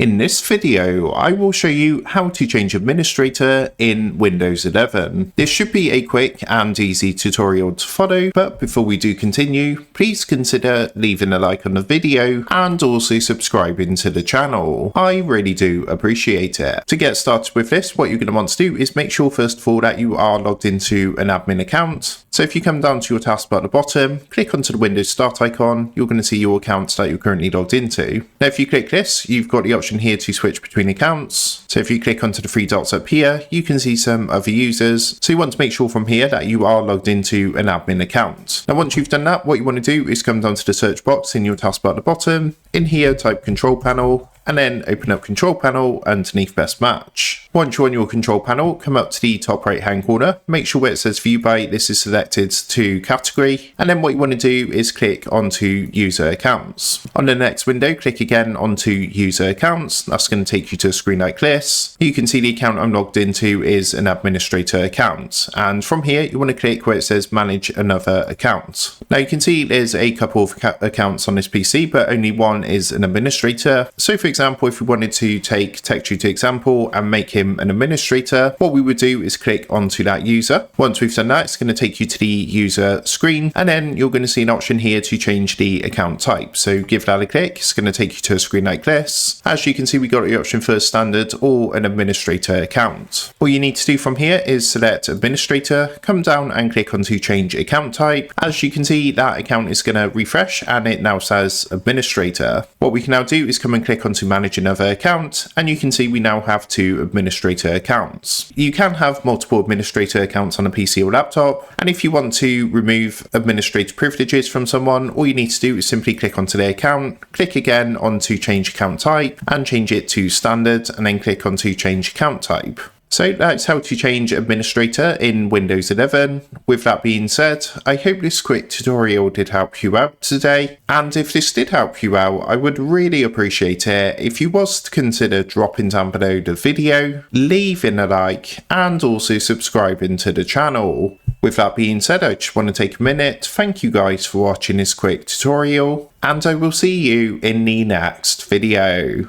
In this video, I will show you how to change administrator in Windows 11. This should be a quick and easy tutorial to follow, but before we do continue, please consider leaving a like on the video and also subscribing to the channel. I really do appreciate it. To get started with this, what you're going to want to do is make sure first of all that you are logged into an admin account. So if you come down to your taskbar at the bottom, click onto the Windows Start icon, you're going to see your accounts that you're currently logged into. Now if you click this, you've got the option here to switch between accounts. So if you click onto the three dots up here, you can see some other users. So you want to make sure from here that you are logged into an admin account. Now once you've done that, what you want to do is come down to the search box in your taskbar at the bottom. In here, type control panel, and then open up control panel underneath best match. Once you're on your control panel, come up to the top right hand corner, make sure where it says view by this is selected to category, and then what you want to do is click onto user accounts. On the next window, click again onto user accounts. That's going to take you to a screen like this. You can see the account I'm logged into is an administrator account, and from here you want to click where it says manage another account. Now you can see there's a couple of accounts on this PC, but only one is an administrator. So for example, if we wanted to take TechTutor example and make him an administrator, what we would do is click onto that user. Once we've done that, it's going to take you to the user screen, and then you're going to see an option here to change the account type. So give that a click. It's going to take you to a screen like this. As you can see, we got the option for standard or an administrator account. All you need to do from here is select administrator, come down and click onto change account type. As you can see, that account is going to refresh and it now says administrator. What we can now do is come and click onto manage another account, and you can see we now have 2 administrator accounts. You can have multiple administrator accounts on a PC or laptop, and if you want to remove administrator privileges from someone, all you need to do is simply click onto their account, click again onto change account type and change it to standard, and then click onto change account type. So that's how to change administrator in Windows 11. With that being said, I hope this quick tutorial did help you out today. And if this did help you out, I would really appreciate it if you was to consider dropping down below the video, leaving a like, and also subscribing to the channel. With that being said, I just want to take a minute to thank you guys for watching this quick tutorial, and I will see you in the next video.